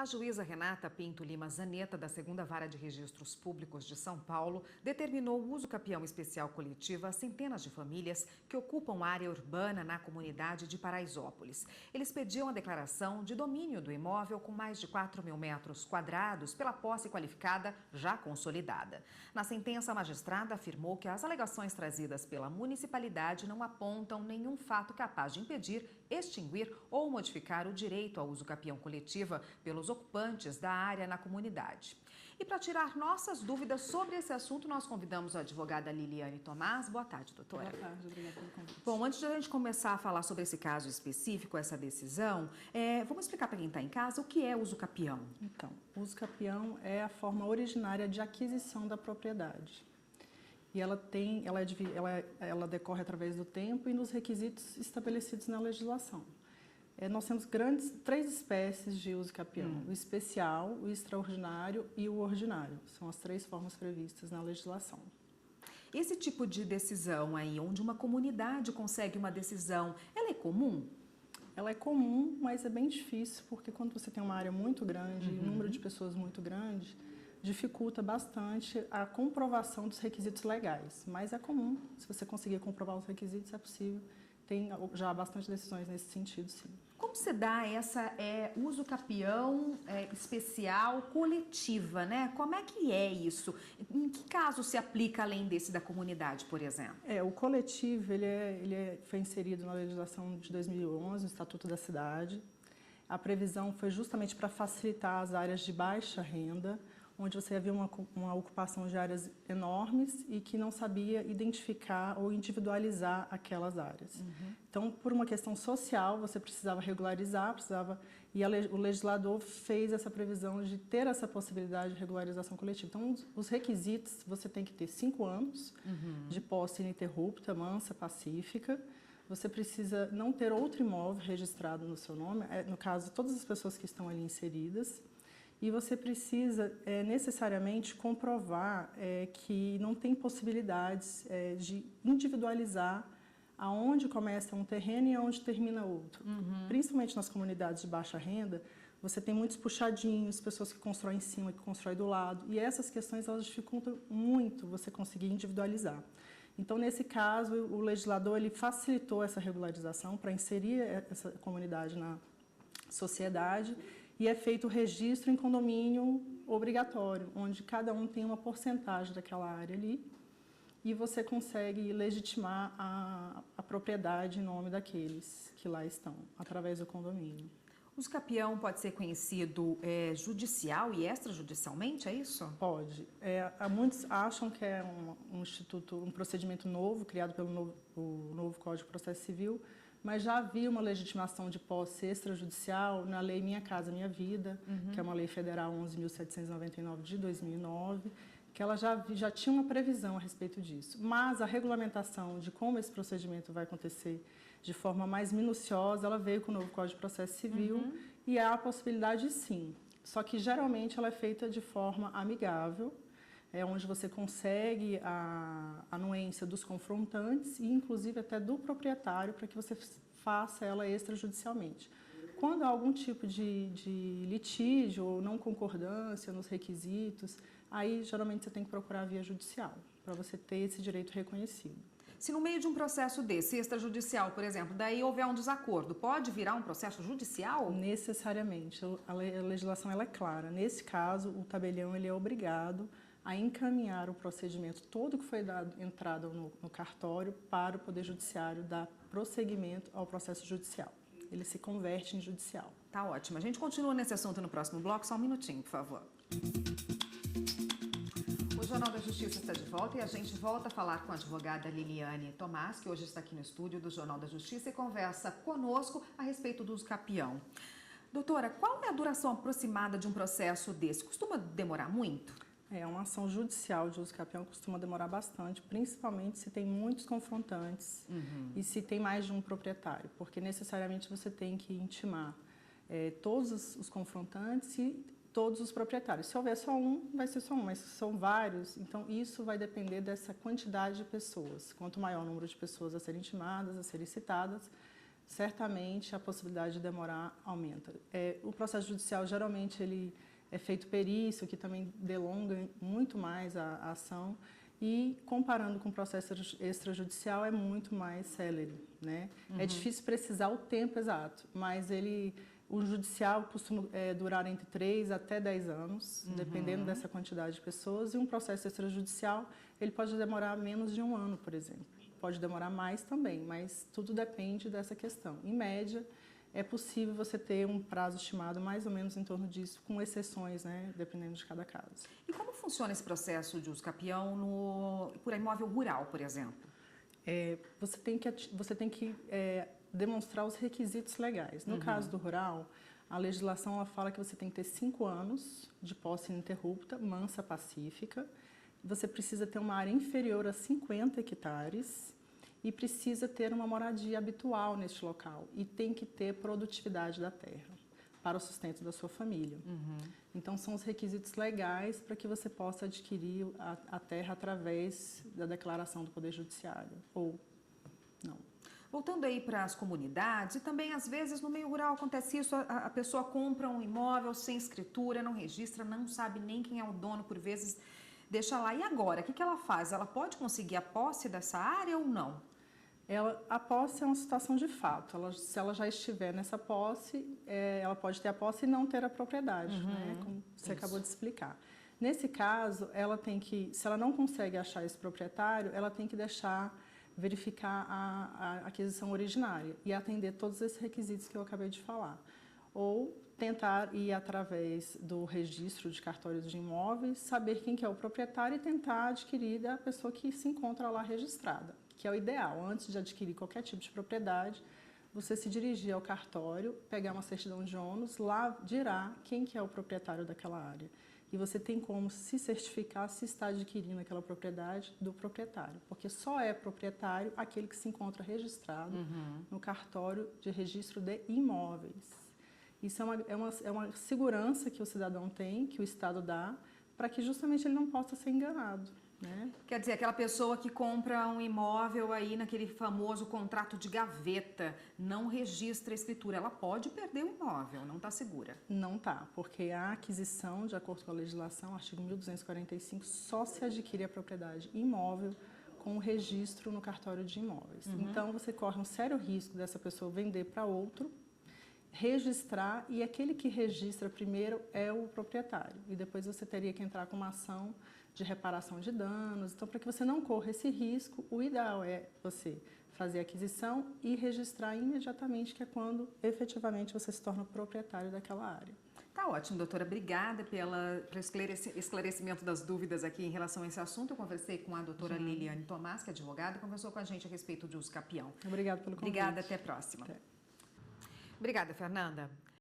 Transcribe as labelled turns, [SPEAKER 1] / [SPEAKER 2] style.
[SPEAKER 1] A juíza Renata Pinto Lima Zanetta, da 2ª Vara de Registros Públicos de São Paulo, determinou o uso capião especial coletivo a centenas de famílias que ocupam área urbana na comunidade de Paraisópolis. Eles pediam a declaração de domínio do imóvel com mais de 4.000 metros quadrados pela posse qualificada já consolidada. Na sentença, a magistrada afirmou que as alegações trazidas pela municipalidade não apontam nenhum fato capaz de impedir, extinguir ou modificar o direito ao uso capião coletiva pelos ocupantes da área na comunidade. E para tirar nossas dúvidas sobre esse assunto, nós convidamos a advogada Liliane Tomás. Boa tarde, doutora.
[SPEAKER 2] Boa tarde, obrigada pelo convite.
[SPEAKER 1] Bom, antes de a gente começar a falar sobre esse caso específico, essa decisão, vamos explicar para quem está em casa o que é uso capião.
[SPEAKER 2] Então, o uso capião é a forma originária de aquisição da propriedade. E ela decorre através do tempo e nos requisitos estabelecidos na legislação. Nós temos três espécies de uso capião: o especial, o extraordinário e o ordinário. São as três formas previstas na legislação.
[SPEAKER 1] Esse tipo de decisão aí, onde uma comunidade consegue uma decisão, ela é comum?
[SPEAKER 2] Ela é comum, mas é bem difícil, porque quando você tem uma área muito grande, um número de pessoas muito grande, dificulta bastante a comprovação dos requisitos legais. Mas é comum, se você conseguir comprovar os requisitos, é possível. Tem já bastante decisões nesse sentido, sim.
[SPEAKER 1] Como se dá essa uso capião especial coletiva, né? Como é que é isso? Em que caso se aplica além desse da comunidade, por exemplo?
[SPEAKER 2] O coletivo foi inserido na legislação de 2011, no Estatuto da Cidade. A previsão foi justamente para facilitar as áreas de baixa renda, onde você havia uma ocupação de áreas enormes e que não sabia identificar ou individualizar aquelas áreas. Então, por uma questão social, você precisava regularizar, e o legislador fez essa previsão de ter essa possibilidade de regularização coletiva. Então, os requisitos, você tem que ter 5 anos de posse ininterrupta, mansa, pacífica. Você precisa não ter outro imóvel registrado no seu nome, no caso, todas as pessoas que estão ali inseridas. E você precisa necessariamente comprovar que não tem possibilidades de individualizar aonde começa um terreno e aonde termina outro. Principalmente nas comunidades de baixa renda, você tem muitos puxadinhos, pessoas que constroem em cima, que constroem do lado. E essas questões elas dificultam muito você conseguir individualizar. Então, nesse caso, o legislador ele facilitou essa regularização para inserir essa comunidade na sociedade, e é feito o registro em condomínio obrigatório, onde cada um tem uma porcentagem daquela área ali, e você consegue legitimar a propriedade em nome daqueles que lá estão, através do condomínio.
[SPEAKER 1] O uso capião pode ser conhecido judicial e extrajudicialmente, é isso?
[SPEAKER 2] Pode. Muitos acham que é um procedimento novo, criado pelo novo Código de Processo Civil, mas já havia uma legitimação de posse extrajudicial na Lei Minha Casa Minha Vida, que é uma lei federal 11.799 de 2009, que ela já tinha uma previsão a respeito disso. Mas a regulamentação de como esse procedimento vai acontecer de forma mais minuciosa, ela veio com o novo Código de Processo Civil, e há a possibilidade sim. Só que geralmente ela é feita de forma amigável, onde você consegue a anuência dos confrontantes e inclusive até do proprietário para que você faça ela extrajudicialmente. Quando há algum tipo de litígio ou não concordância nos requisitos, aí geralmente você tem que procurar a via judicial para você ter esse direito reconhecido.
[SPEAKER 1] Se no meio de um processo desse, extrajudicial, por exemplo, daí houver um desacordo, pode virar um processo judicial?
[SPEAKER 2] Necessariamente. A legislação ela é clara. Nesse caso, o tabelião ele é obrigado a encaminhar o procedimento todo que foi dado entrada no cartório para o Poder Judiciário dar prosseguimento ao processo judicial. Ele se converte em judicial.
[SPEAKER 1] Tá ótimo. A gente continua nesse assunto no próximo bloco. Só um minutinho, por favor. O Jornal da Justiça está de volta e a gente volta a falar com a advogada Liliane Tomás, que hoje está aqui no estúdio do Jornal da Justiça e conversa conosco a respeito do uso capião. Doutora, qual é a duração aproximada de um processo desse? Costuma demorar muito?
[SPEAKER 2] Uma ação judicial de uso capião costuma demorar bastante, principalmente se tem muitos confrontantes e se tem mais de um proprietário, porque necessariamente você tem que intimar todos os confrontantes e todos os proprietários. Se houver só um, vai ser só um, mas se são vários, então isso vai depender dessa quantidade de pessoas. Quanto maior o número de pessoas a serem intimadas, a serem citadas, certamente a possibilidade de demorar aumenta. O processo judicial, geralmente, ele é feito perício, que também delonga muito mais a ação, e comparando com o processo extrajudicial é muito mais célere, né? É difícil precisar o tempo exato, mas o judicial costuma durar entre 3 até 10 anos, dependendo dessa quantidade de pessoas, e um processo extrajudicial ele pode demorar menos de 1 ano, por exemplo. Pode demorar mais também, mas tudo depende dessa questão. Em média, é possível você ter um prazo estimado mais ou menos em torno disso, com exceções, né, dependendo de cada caso.
[SPEAKER 1] E como funciona esse processo de uso capião por imóvel rural, por exemplo?
[SPEAKER 2] Você tem que demonstrar os requisitos legais. No caso do rural, a legislação ela fala que você tem que ter 5 anos de posse ininterrupta, mansa, pacífica. Você precisa ter uma área inferior a 50 hectares e precisa ter uma moradia habitual neste local e tem que ter produtividade da terra para o sustento da sua família. Então, são os requisitos legais para que você possa adquirir a terra através da declaração do Poder Judiciário, ou não.
[SPEAKER 1] Voltando aí para as comunidades, e também às vezes no meio rural acontece isso, a pessoa compra um imóvel sem escritura, não registra, não sabe nem quem é o dono, por vezes deixa lá. E agora, o que ela faz? Ela pode conseguir a posse dessa área ou não?
[SPEAKER 2] A posse é uma situação de fato. Se ela já estiver nessa posse, ela pode ter a posse e não ter a propriedade, né? Como você acabou de explicar. Nesse caso, se ela não consegue achar esse proprietário, ela tem que verificar a aquisição originária e atender todos esses requisitos que eu acabei de falar. Ou tentar ir através do registro de cartórios de imóveis, saber quem que é o proprietário e tentar adquirir da pessoa que se encontra lá registrada, que é o ideal. Antes de adquirir qualquer tipo de propriedade, você se dirigir ao cartório, pegar uma certidão de ônus, lá dirá quem que é o proprietário daquela área. E você tem como se certificar se está adquirindo aquela propriedade do proprietário, porque só é proprietário aquele que se encontra registrado no cartório de registro de imóveis. Isso é uma segurança que o cidadão tem, que o Estado dá, para que justamente ele não possa ser enganado, né?
[SPEAKER 1] Quer dizer, aquela pessoa que compra um imóvel aí naquele famoso contrato de gaveta, não registra a escritura, ela pode perder o imóvel, não está segura?
[SPEAKER 2] Não está, porque a aquisição, de acordo com a legislação, artigo 1245, só se adquire a propriedade imóvel com o registro no cartório de imóveis. Então, você corre um sério risco dessa pessoa vender para outro, registrar, e aquele que registra primeiro é o proprietário. E depois você teria que entrar com uma ação de reparação de danos. Então, para que você não corra esse risco, o ideal é você fazer a aquisição e registrar imediatamente, que é quando efetivamente você se torna proprietário daquela área.
[SPEAKER 1] Tá ótimo, doutora. Obrigada pelo esclarecimento das dúvidas aqui em relação a esse assunto. Eu conversei com a doutora Liliane Tomás, que é advogada, e conversou com a gente a respeito de uso capião.
[SPEAKER 2] Obrigada pelo convite.
[SPEAKER 1] Obrigada, até a próxima.
[SPEAKER 2] Até.
[SPEAKER 1] Obrigada, Fernanda.